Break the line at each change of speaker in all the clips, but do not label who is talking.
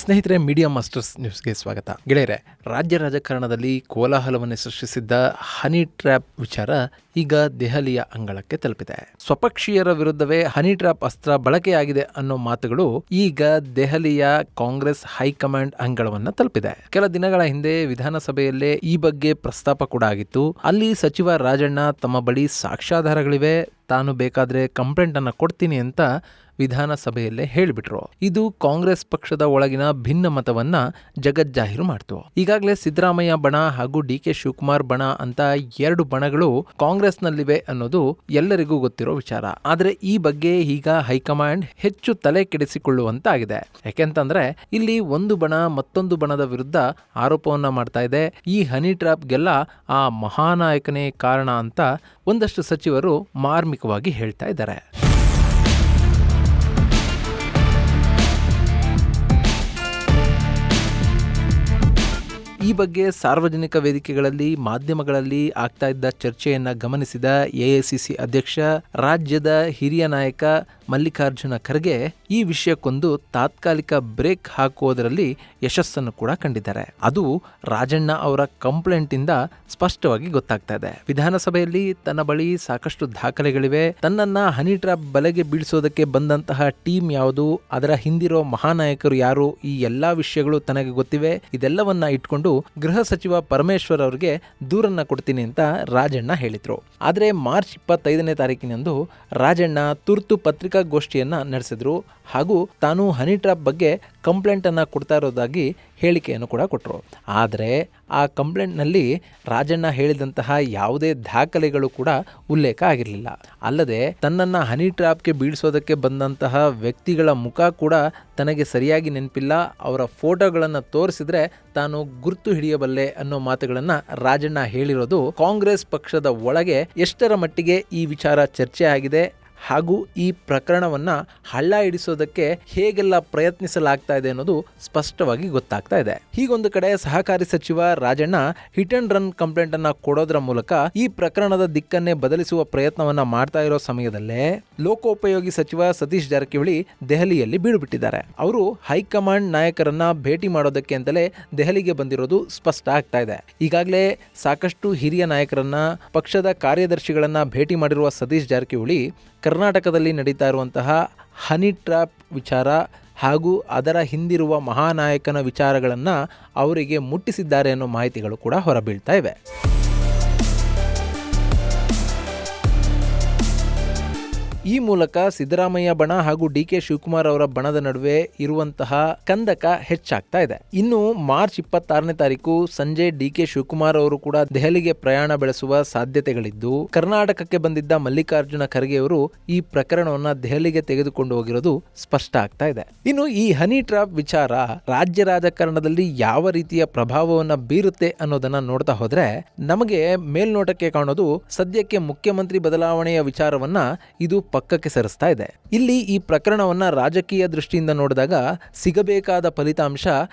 ಸ್ನೇಹಿತರೆ, media masters ನ್ಯೂಸ್ಗೆ ಸ್ವಾಗತ. ಗೆಳೆಯರೆ, ರಾಜ್ಯ ರಾಜಕಾರಣದಲ್ಲಿ ಕೋಲಾಹಲವನ್ನು ಸೃಷ್ಟಿಸಿದ್ದ ಹನಿ ಟ್ರ್ಯಾಪ್ ವಿಚಾರ ಈಗ ದೆಹಲಿಯ ಅಂಗಳಕ್ಕೆ ತಲುಪಿದೆ. ಸ್ವಪಕ್ಷೀಯರ ವಿರುದ್ಧವೇ ಹನಿ ಟ್ರ್ಯಾಪ್ ಅಸ್ತ್ರ ಬಳಕೆಯಾಗಿದೆ ಅನ್ನೋ ಮಾತುಗಳು ಈಗ ದೆಹಲಿಯ ಕಾಂಗ್ರೆಸ್ ಹೈಕಮಾಂಡ್ ಅಂಗಳವನ್ನ ತಲುಪಿದೆ. ಕೆಲ ದಿನಗಳ ಹಿಂದೆ ವಿಧಾನಸಭೆಯಲ್ಲೇ ಈ ಬಗ್ಗೆ ಪ್ರಸ್ತಾಪ ಕೂಡ ಆಗಿತ್ತು. ಅಲ್ಲಿ ಸಚಿವ ರಾಜಣ್ಣ ತಮ್ಮ ಬಳಿ ಸಾಕ್ಷ್ಯಾಧಾರಗಳಿವೆ, ತಾನು ಬೇಕಾದ್ರೆ ಕಂಪ್ಲೇಂಟ್ ಅನ್ನ ಕೊಡ್ತೀನಿ ಅಂತ ವಿಧಾನಸಭೆಯಲ್ಲೇ ಹೇಳಿಬಿಟ್ರು. ಇದು ಕಾಂಗ್ರೆಸ್ ಪಕ್ಷದ ಒಳಗಿನ ಭಿನ್ನ ಮತವನ್ನ ಜಗಜ್ಜಾಹೀರು ಮಾಡ್ತು. ಈಗಾಗಲೇ ಸಿದ್ದರಾಮಯ್ಯ ಬಣ ಹಾಗೂ ಡಿ.ಕೆ. ಶಿವಕುಮಾರ್ ಬಣ ಅಂತ ಎರಡು ಬಣಗಳು ಕಾಂಗ್ರೆಸ್ನಲ್ಲಿವೆ ಅನ್ನೋದು ಎಲ್ಲರಿಗೂ ಗೊತ್ತಿರೋ ವಿಚಾರ. ಆದ್ರೆ ಈ ಬಗ್ಗೆ ಈಗ ಹೈಕಮಾಂಡ್ ಹೆಚ್ಚು ತಲೆ ಕೆಡಿಸಿಕೊಳ್ಳುವಂತಾಗಿದೆ. ಯಾಕೆಂತಂದ್ರೆ ಇಲ್ಲಿ ಒಂದು ಬಣ ಮತ್ತೊಂದು ಬಣದ ವಿರುದ್ಧ ಆರೋಪವನ್ನ ಮಾಡ್ತಾ ಇದೆ. ಈ ಹನಿ ಟ್ರ್ಯಾಪ್ಗೆಲ್ಲ ಆ ಮಹಾನಾಯಕನೇ ಕಾರಣ ಅಂತ ಒಂದಷ್ಟು ಸಚಿವರು ಮಾರ್ಮಿಕವಾಗಿ ಹೇಳ್ತಾ ಇದ್ದಾರೆ. ಈ ಬಗ್ಗೆ ಸಾರ್ವಜನಿಕ ವೇದಿಕೆಗಳಲ್ಲಿ, ಮಾಧ್ಯಮಗಳಲ್ಲಿ ಆಗ್ತಾ ಇದ್ದ ಚರ್ಚೆಯನ್ನ ಗಮನಿಸಿದ ಎಐಸಿಸಿ ಅಧ್ಯಕ್ಷ, ರಾಜ್ಯದ ಹಿರಿಯ ನಾಯಕ ಮಲ್ಲಿಕಾರ್ಜುನ ಖರ್ಗೆ ಈ ವಿಷಯಕ್ಕೊಂದು ತಾತ್ಕಾಲಿಕ ಬ್ರೇಕ್ ಹಾಕುವುದರಲ್ಲಿ ಯಶಸ್ಸನ್ನು ಕೂಡ ಕಂಡಿದ್ದಾರೆ. ಅದು ರಾಜಣ್ಣ ಅವರ ಕಂಪ್ಲೇಂಟ್ ಇಂದ ಸ್ಪಷ್ಟವಾಗಿ ಗೊತ್ತಾಗ್ತಾ ಇದೆ. ವಿಧಾನಸಭೆಯಲ್ಲಿ ತನ್ನ ಬಳಿ ಸಾಕಷ್ಟು ದಾಖಲೆಗಳಿವೆ, ತನ್ನನ್ನ ಹನಿ ಟ್ರ್ಯಾಪ್ ಬಲೆಗೆ ಬೀಳಿಸೋದಕ್ಕೆ ಬಂದಂತಹ ಟೀಮ್ ಯಾವುದು, ಅದರ ಹಿಂದಿರೋ ಮಹಾನಾಯಕರು ಯಾರು, ಈ ಎಲ್ಲಾ ವಿಷಯಗಳು ತನಗೆ ಗೊತ್ತಿವೆ. ಇದೆಲ್ಲವನ್ನ ಇಟ್ಕೊಂಡು ಗೃಹ ಸಚಿವ ಪರಮೇಶ್ವರ್ ಅವರಿಗೆ ದೂರನ್ನ ಕೊಡ್ತೀನಿ ಅಂತ ರಾಜಣ್ಣ ಹೇಳಿದ್ರು. ಆದ್ರೆ ಮಾರ್ಚ್ 25ನೇ ತಾರೀಕಿನಂದು ರಾಜಣ್ಣ ತುರ್ತು ಪತ್ರಿಕಾಗೋಷ್ಠಿಯನ್ನ ನಡೆಸಿದ್ರು ಹಾಗೂ ತಾನು ಹನಿ ಟ್ರ್ಯಾಪ್ ಬಗ್ಗೆ ಕಂಪ್ಲೇಂಟ್ ಅನ್ನ ಕೊಡ್ತಾ ಇರೋದಾಗಿ ಹೇಳಿಕೆಯನ್ನು ಕೂಡ ಕೊಟ್ಟರು. ಆದರೆ ಆ ಕಂಪ್ಲೇಂಟ್ನಲ್ಲಿ ರಾಜಣ್ಣ ಹೇಳಿದಂತಹ ಯಾವುದೇ ದಾಖಲೆಗಳು ಕೂಡ ಉಲ್ಲೇಖ ಆಗಿರಲಿಲ್ಲ. ಅಲ್ಲದೆ ತನ್ನನ್ನ ಹನಿ ಟ್ರ್ಯಾಪ್ಗೆ ಬೀಳಿಸೋದಕ್ಕೆ ಬಂದಂತಹ ವ್ಯಕ್ತಿಗಳ ಮುಖ ಕೂಡ ತನಗೆ ಸರಿಯಾಗಿ ನೆನಪಿಲ್ಲ, ಅವರ ಫೋಟೋಗಳನ್ನು ತೋರಿಸಿದ್ರೆ ತಾನು ಗುರ್ತು ಹಿಡಿಯಬಲ್ಲೆ ಅನ್ನೋ ಮಾತುಗಳನ್ನ ರಾಜಣ್ಣ ಹೇಳಿರೋದು ಕಾಂಗ್ರೆಸ್ ಪಕ್ಷದ ಒಳಗೆ ಎಷ್ಟರ ಮಟ್ಟಿಗೆ ಈ ವಿಚಾರ ಚರ್ಚೆ ಆಗಿದೆ ಹಾಗೂ ಈ ಪ್ರಕರಣವನ್ನ ಹಳ್ಳ ಹಿಡಿಸೋದಕ್ಕೆ ಹೇಗೆಲ್ಲ ಪ್ರಯತ್ನಿಸಲಾಗ್ತಾ ಇದೆ ಅನ್ನೋದು ಸ್ಪಷ್ಟವಾಗಿ ಗೊತ್ತಾಗ್ತಾ ಇದೆ. ಹೀಗೊಂದು ಕಡೆ ಸಹಕಾರಿ ಸಚಿವ Rajanna hit and run complaint ಅನ್ನ ಕೊಡೋದ್ರ ಮೂಲಕ ಈ ಪ್ರಕರಣದ ದಿಕ್ಕನ್ನೇ ಬದಲಿಸುವ ಪ್ರಯತ್ನವನ್ನ ಮಾಡ್ತಾ ಇರೋ ಸಮಯದಲ್ಲೇ ಲೋಕೋಪಯೋಗಿ ಸಚಿವ ಸತೀಶ್ ಜಾರಕಿಹೊಳಿ ದೆಹಲಿಯಲ್ಲಿ ಬೀಡುಬಿಟ್ಟಿದ್ದಾರೆ. ಅವರು ಹೈಕಮಾಂಡ್ ನಾಯಕರನ್ನ ಭೇಟಿ ಮಾಡೋದಕ್ಕೆ ಅಂತಲೇ ದೆಹಲಿಗೆ ಬಂದಿರೋದು ಸ್ಪಷ್ಟ ಆಗ್ತಾ ಇದೆ. ಈಗಾಗಲೇ ಸಾಕಷ್ಟು ಹಿರಿಯ ನಾಯಕರನ್ನ, ಪಕ್ಷದ ಕಾರ್ಯದರ್ಶಿಗಳನ್ನ ಭೇಟಿ ಮಾಡಿರುವ ಸತೀಶ್ ಜಾರಕಿಹೊಳಿ ಕರ್ನಾಟಕದಲ್ಲಿ ನಡೀತಾ ಇರುವಂತಹ ಹನಿ ಟ್ರ್ಯಾಪ್ ವಿಚಾರ ಹಾಗೂ ಅದರ ಹಿಂದಿರುವ ಮಹಾನಾಯಕನ ವಿಚಾರಗಳನ್ನು ಅವರಿಗೆ ಮುಟ್ಟಿಸಿದ್ದಾರೆ ಅನ್ನೋ ಮಾಹಿತಿಗಳು ಕೂಡ ಹೊರಬೀಳ್ತಾ ಇವೆ. ಈ ಮೂಲಕ ಸಿದ್ದರಾಮಯ್ಯ ಬಣ ಹಾಗೂ ಡಿ.ಕೆ. ಶಿವಕುಮಾರ್ ಅವರ ಬಣದ ನಡುವೆ ಇರುವಂತಹ ಕಂದಕ ಹೆಚ್ಚಾಗ್ತಾ ಇದೆ. ಇನ್ನು ಮಾರ್ಚ್ 26ನೇ ತಾರೀಕು ಸಂಜೆ ಡಿ.ಕೆ. ಶಿವಕುಮಾರ್ ಅವರು ಕೂಡ ದೆಹಲಿಗೆ ಪ್ರಯಾಣ ಬೆಳೆಸುವ ಸಾಧ್ಯತೆಗಳಿದ್ದು, ಕರ್ನಾಟಕಕ್ಕೆ ಬಂದಿದ್ದ ಮಲ್ಲಿಕಾರ್ಜುನ ಖರ್ಗೆ ಅವರು ಈ ಪ್ರಕರಣವನ್ನ ದೆಹಲಿಗೆ ತೆಗೆದುಕೊಂಡು ಹೋಗಿರೋದು ಸ್ಪಷ್ಟ ಆಗ್ತಾ ಇದೆ. ಇನ್ನು ಈ ಹನಿ ಟ್ರ್ಯಾಪ್ ವಿಚಾರ ರಾಜ್ಯ ರಾಜಕಾರಣದಲ್ಲಿ ಯಾವ ರೀತಿಯ ಪ್ರಭಾವವನ್ನ ಬೀರುತ್ತೆ ಅನ್ನೋದನ್ನ ನೋಡ್ತಾ ಹೋದ್ರೆ ನಮಗೆ ಮೇಲ್ನೋಟಕ್ಕೆ ಕಾಣೋದು ಸದ್ಯಕ್ಕೆ ಮುಖ್ಯಮಂತ್ರಿ ಬದಲಾವಣೆಯ ವಿಚಾರವನ್ನ ಇದು ಪಕ್ಕಕ್ಕೆ ಸರಿಸ್ತಾ ಇದೆ. ಇಲ್ಲಿ ಈ ಪ್ರಕರಣವನ್ನ ರಾಜಕೀಯ ದೃಷ್ಟಿಯಿಂದ ನೋಡಿದಾಗ ಸಿಗಬೇಕಾದ ಫಲಿತಾಂಶ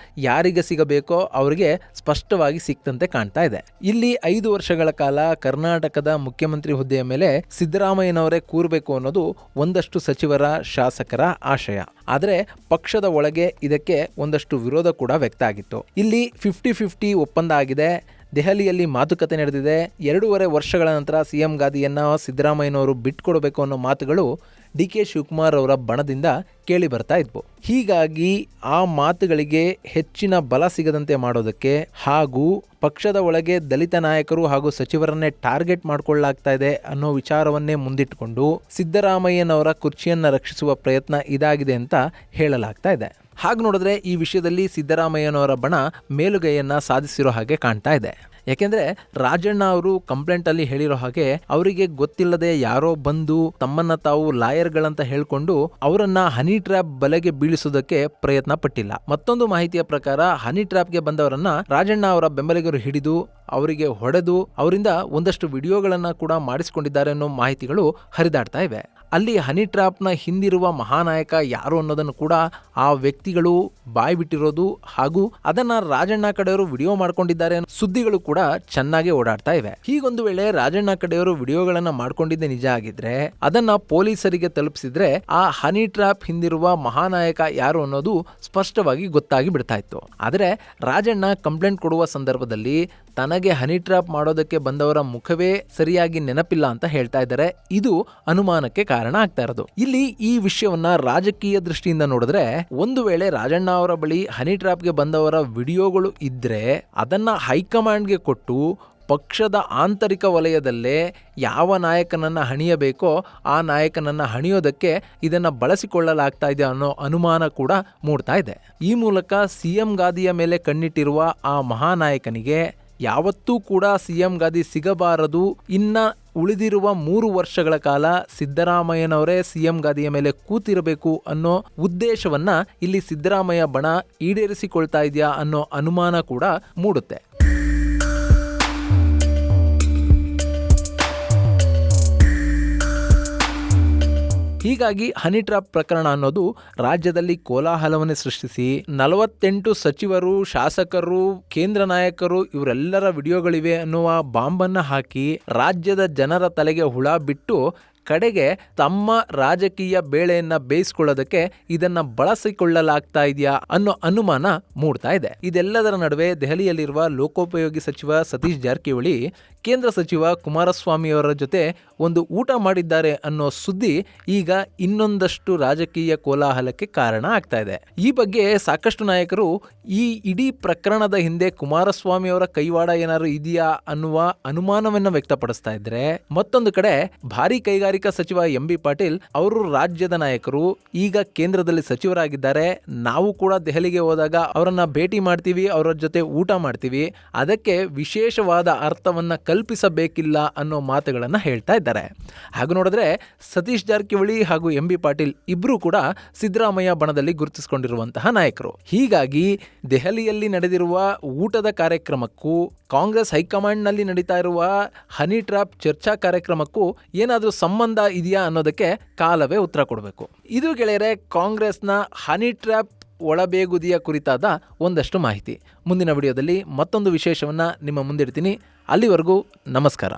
ಯಾರಿಗೆ ಸಿಗಬೇಕೋ ಅವರಿಗೆ ಸ್ಪಷ್ಟವಾಗಿ ಸಿಕ್ತಂತೆ ಕಾಣ್ತಾ ಇದೆ. ಇಲ್ಲಿ 5 ವರ್ಷಗಳ ಕಾಲ ಕರ್ನಾಟಕದ ಮುಖ್ಯಮಂತ್ರಿ ಹುದ್ದೆಯ ಮೇಲೆ ಸಿದ್ದರಾಮಯ್ಯನವರೇ ಕೂರಬೇಕು ಅನ್ನೋದು ಒಂದಷ್ಟು ಸಚಿವರ, ಶಾಸಕರ ಆಶಯ. ಆದರೆ ಪಕ್ಷದ ಒಳಗೆ ಇದಕ್ಕೆ ಒಂದಷ್ಟು ವಿರೋಧ ಕೂಡ ವ್ಯಕ್ತ ಆಗಿತ್ತು. ಇಲ್ಲಿ 50-50 ಒಪ್ಪಂದ ಆಗಿದೆ. ದೆಹಲಿಯಲ್ಲಿ ಮಾತುಕತೆ ನಡೆದಿದೆ. 2.5 ವರ್ಷಗಳ ನಂತರ ಸಿಎಂ ಗಾದಿಯನ್ನ ಸಿದ್ದರಾಮಯ್ಯನವರು ಬಿಟ್ಕೊಡಬೇಕು ಅನ್ನೋ ಮಾತುಗಳು ಡಿ.ಕೆ. ಶಿವಕುಮಾರ್ ಅವರ ಬಣದಿಂದ ಕೇಳಿ ಬರ್ತಾ ಇದ್ವು. ಹೀಗಾಗಿ ಆ ಮಾತುಗಳಿಗೆ ಹೆಚ್ಚಿನ ಬಲ ಸಿಗದಂತೆ ಮಾಡೋದಕ್ಕೆ ಹಾಗೂ ಪಕ್ಷದ ಒಳಗೆ ದಲಿತ ನಾಯಕರು ಹಾಗೂ ಸಚಿವರನ್ನೇ ಟಾರ್ಗೆಟ್ ಮಾಡಿಕೊಳ್ಳಲಾಗ್ತಾ ಇದೆ ಅನ್ನೋ ವಿಚಾರವನ್ನೇ ಮುಂದಿಟ್ಟುಕೊಂಡು ಸಿದ್ದರಾಮಯ್ಯನವರ ಕುರ್ಚಿಯನ್ನ ರಕ್ಷಿಸುವ ಪ್ರಯತ್ನ ಇದಾಗಿದೆ ಅಂತ ಹೇಳಲಾಗ್ತಾ ಇದೆ. ಹಾಗೆ ನೋಡಿದ್ರೆ ಈ ವಿಷಯದಲ್ಲಿ ಸಿದ್ದರಾಮಯ್ಯನವರ ಬಣ ಮೇಲುಗೈಯನ್ನ ಸಾಧಿಸಿರೋ ಹಾಗೆ ಕಾಣ್ತಾ ಇದೆ. ಯಾಕೆಂದ್ರೆ ರಾಜಣ್ಣ ಅವರು ಕಂಪ್ಲೇಂಟ್ ಅಲ್ಲಿ ಹೇಳಿರೋ ಹಾಗೆ ಅವರಿಗೆ ಗೊತ್ತಿಲ್ಲದೆ ಯಾರೋ ಬಂದು ತಮ್ಮನ್ನ ತಾವು ಲಾಯರ್ಗಳಂತ ಹೇಳ್ಕೊಂಡು ಅವರನ್ನ ಹನಿ ಟ್ರ್ಯಾಪ್ ಬಲೆಗೆ ಬೀಳಿಸೋದಕ್ಕೆ ಪ್ರಯತ್ನ ಪಟ್ಟಿಲ್ಲ. ಮತ್ತೊಂದು ಮಾಹಿತಿಯ ಪ್ರಕಾರ ಹನಿ ಟ್ರ್ಯಾಪ್ಗೆ ಬಂದವರನ್ನ ರಾಜಣ್ಣ ಅವರ ಬೆಂಬಲಿಗರು ಹಿಡಿದು ಅವರಿಗೆ ಹೊಡೆದು ಅವರಿಂದ ಒಂದಷ್ಟು ವಿಡಿಯೋಗಳನ್ನ ಕೂಡ ಮಾಡಿಸಿಕೊಂಡಿದ್ದಾರೆ ಅನ್ನೋ ಮಾಹಿತಿಗಳು ಹರಿದಾಡ್ತಾ ಇವೆ. ಅಲ್ಲಿ ಹನಿ ಟ್ರ್ಯಾಪ್ನ ಹಿಂದಿರುವ ಮಹಾನಾಯಕ ಯಾರು ಅನ್ನೋದನ್ನು ಕೂಡ ಆ ವ್ಯಕ್ತಿಗಳು ಬಾಯ್ಬಿಟ್ಟಿರೋದು ಹಾಗೂ ಅದನ್ನ ರಾಜಣ್ಣ ಕಡೆಯವರು ವಿಡಿಯೋ ಮಾಡ್ಕೊಂಡಿದ್ದಾರೆ ಅನ್ನೋ ಸುದ್ದಿಗಳು ಕೂಡ ಚೆನ್ನಾಗಿ ಓಡಾಡ್ತಾ ಇವೆ. ಹೀಗೊಂದು ವೇಳೆ ರಾಜಣ್ಣ ಕಡೆಯವರು ವಿಡಿಯೋಗಳನ್ನ ಮಾಡ್ಕೊಂಡಿದ್ದೆ ನಿಜ ಆಗಿದ್ರೆ ಅದನ್ನ ಪೊಲೀಸರಿಗೆ ತಲುಪಿಸಿದ್ರೆ ಆ ಹನಿ ಟ್ರ್ಯಾಪ್ ಹಿಂದಿರುವ ಮಹಾನಾಯಕ ಯಾರು ಅನ್ನೋದು ಸ್ಪಷ್ಟವಾಗಿ ಗೊತ್ತಾಗಿ ಬಿಡ್ತಾ ಇತ್ತು. ಆದರೆ ರಾಜಣ್ಣ ಕಂಪ್ಲೇಂಟ್ ಕೊಡುವ ಸಂದರ್ಭದಲ್ಲಿ ತನಗೆ ಹನಿ ಟ್ರ್ಯಾಪ್ ಮಾಡೋದಕ್ಕೆ ಬಂದವರ ಮುಖವೇ ಸರಿಯಾಗಿ ನೆನಪಿಲ್ಲ ಅಂತ ಹೇಳ್ತಾ ಇದ್ದಾರೆ. ಇದು ಅನುಮಾನಕ್ಕೆ ಕಾರಣ ಆಗ್ತಾ ಇರೋದು. ಇಲ್ಲಿ ಈ ವಿಷಯವನ್ನ ರಾಜಕೀಯ ದೃಷ್ಟಿಯಿಂದ ನೋಡಿದ್ರೆ, ಒಂದು ವೇಳೆ ರಾಜಣ್ಣ ಅವರ ಬಳಿ ಹನಿ ಟ್ರ್ಯಾಪ್ಗೆ ಬಂದವರ ವಿಡಿಯೋಗಳು ಇದ್ರೆ ಅದನ್ನ ಹೈಕಮಾಂಡ್ಗೆ ಕೊಟ್ಟು ಪಕ್ಷದ ಆಂತರಿಕ ವಲಯದಲ್ಲೇ ಯಾವ ನಾಯಕನನ್ನ ಹಣಿಯಬೇಕೋ ಆ ನಾಯಕನನ್ನ ಹಣಿಯೋದಕ್ಕೆ ಇದನ್ನ ಬಳಸಿಕೊಳ್ಳಲಾಗ್ತಾ ಇದೆ ಅನ್ನೋ ಅನುಮಾನ ಕೂಡ ಮೂಡ್ತಾ ಇದೆ. ಈ ಮೂಲಕ ಸಿಎಂ ಗಾದಿಯ ಮೇಲೆ ಕಣ್ಣಿಟ್ಟಿರುವ ಆ ಮಹಾನಾಯಕನಿಗೆ ಯಾವತ್ತೂ ಕೂಡ ಸಿಎಂ ಗಾದಿ ಸಿಗಬಾರದು, ಇನ್ನ ಉಳಿದಿರುವ 3 ವರ್ಷಗಳ ಕಾಲ ಸಿದ್ದರಾಮಯ್ಯನವರೇ ಸಿಎಂ ಗಾದಿಯ ಮೇಲೆ ಕೂತಿರಬೇಕು ಅನ್ನೋ ಉದ್ದೇಶವನ್ನ ಇಲ್ಲಿ ಸಿದ್ದರಾಮಯ್ಯ ಬಣ ಈಡೇರಿಸಿಕೊಳ್ತಾ ಇದೆಯಾ ಅನ್ನೋ ಅನುಮಾನ ಕೂಡ ಮೂಡುತ್ತೆ. ಹೀಗಾಗಿ ಹನಿ ಟ್ರ್ಯಾಪ್ ಪ್ರಕರಣ ಅನ್ನೋದು ರಾಜ್ಯದಲ್ಲಿ ಕೋಲಾಹಲವನ್ನೇ ಸೃಷ್ಟಿಸಿ 48 ಸಚಿವರು, ಶಾಸಕರು, ಕೇಂದ್ರ ನಾಯಕರು ಇವರೆಲ್ಲರ ವಿಡಿಯೋಗಳಿವೆ ಅನ್ನುವ ಬಾಂಬನ್ನ ಹಾಕಿ ರಾಜ್ಯದ ಜನರ ತಲೆಗೆ ಹುಳ ಬಿಟ್ಟು ಕಡೆಗೆ ತಮ್ಮ ರಾಜಕೀಯ ಬೇಳೆಯನ್ನ ಬೇಯಿಸಿಕೊಳ್ಳೋದಕ್ಕೆ ಇದನ್ನ ಬಳಸಿಕೊಳ್ಳಲಾಗ್ತಾ ಇದೆಯಾ ಅನ್ನೋ ಅನುಮಾನ ಮೂಡ್ತಾ ಇದೆ. ಇದೆಲ್ಲದರ ನಡುವೆ ದೆಹಲಿಯಲ್ಲಿರುವ ಲೋಕೋಪಯೋಗಿ ಸಚಿವ ಸತೀಶ್ ಜಾರಕಿಹೊಳಿ ಕೇಂದ್ರ ಸಚಿವ ಕುಮಾರಸ್ವಾಮಿ ಅವರ ಜೊತೆ ಒಂದು ಊಟ ಮಾಡಿದ್ದಾರೆ ಅನ್ನೋ ಸುದ್ದಿ ಈಗ ಇನ್ನೊಂದಷ್ಟು ರಾಜಕೀಯ ಕೋಲಾಹಲಕ್ಕೆ ಕಾರಣ ಆಗ್ತಾ ಇದೆ. ಈ ಬಗ್ಗೆ ಸಾಕಷ್ಟು ನಾಯಕರು ಈ ಇಡೀ ಪ್ರಕರಣದ ಹಿಂದೆ ಕುಮಾರಸ್ವಾಮಿ ಅವರ ಕೈವಾಡ ಏನಾದ್ರು ಇದೆಯಾ ಅನ್ನುವ ಅನುಮಾನವನ್ನ ವ್ಯಕ್ತಪಡಿಸ್ತಾ ಇದ್ರೆ, ಮತ್ತೊಂದು ಕಡೆ ಭಾರಿ ಕೈಗಾರಿಕಾ ಸಚಿವ ಎಂ.ಬಿ. ಪಾಟೀಲ್ ಅವರು ರಾಜ್ಯದ ನಾಯಕರು, ಈಗ ಕೇಂದ್ರದಲ್ಲಿ ಸಚಿವರಾಗಿದ್ದಾರೆ, ನಾವು ಕೂಡ ದೆಹಲಿಗೆ ಹೋದಾಗ ಅವರನ್ನ ಭೇಟಿ ಮಾಡ್ತೀವಿ, ಅವರ ಜೊತೆ ಊಟ ಮಾಡ್ತೀವಿ, ಅದಕ್ಕೆ ವಿಶೇಷವಾದ ಅರ್ಥವನ್ನ ಕಲ್ಪಿಸಬೇಕಿಲ್ಲ ಅನ್ನೋ ಮಾತುಗಳನ್ನ ಹೇಳ್ತಾ ಇದ್ದಾರೆ. ಹಾಗೆ ನೋಡಿದ್ರೆ ಸತೀಶ್ ಜಾರಕಿಹೊಳಿ ಹಾಗೂ ಎಂ.ಬಿ. ಪಾಟೀಲ್ ಇಬ್ರು ಕೂಡ ಸಿದ್ದರಾಮಯ್ಯ ಬಣದಲ್ಲಿ ಗುರುತಿಸಿಕೊಂಡಿರುವಂತಹ ನಾಯಕರು. ಹೀಗಾಗಿ ದೆಹಲಿಯಲ್ಲಿ ನಡೆದಿರುವ ಊಟದ ಕಾರ್ಯಕ್ರಮಕ್ಕೂ ಕಾಂಗ್ರೆಸ್ ಹೈಕಮಾಂಡ್ ನಲ್ಲಿ ನಡೀತಾ ಇರುವ ಹನಿ ಟ್ರ್ಯಾಪ್ ಚರ್ಚಾ ಕಾರ್ಯಕ್ರಮಕ್ಕೂ ಏನಾದರೂ ಸಂಬಂಧ ಇದೆಯಾ ಅನ್ನೋದಕ್ಕೆ ಕಾಲವೇ ಉತ್ತರ ಕೊಡಬೇಕು. ಇದು ಗೆಳೆಯರೆ ಕಾಂಗ್ರೆಸ್ನ ಹನಿ ಟ್ರ್ಯಾಪ್ ಒಳಬೇಗುದಿಯ ಕುರಿತಾದ ಒಂದಷ್ಟು ಮಾಹಿತಿ. ಮುಂದಿನ ವಿಡಿಯೋದಲ್ಲಿ ಮತ್ತೊಂದು ವಿಶೇಷವನ್ನ ನಿಮ್ಮ ಮುಂದಿಡ್ತೀನಿ. ಅಲ್ಲಿವರೆಗೂ ನಮಸ್ಕಾರ.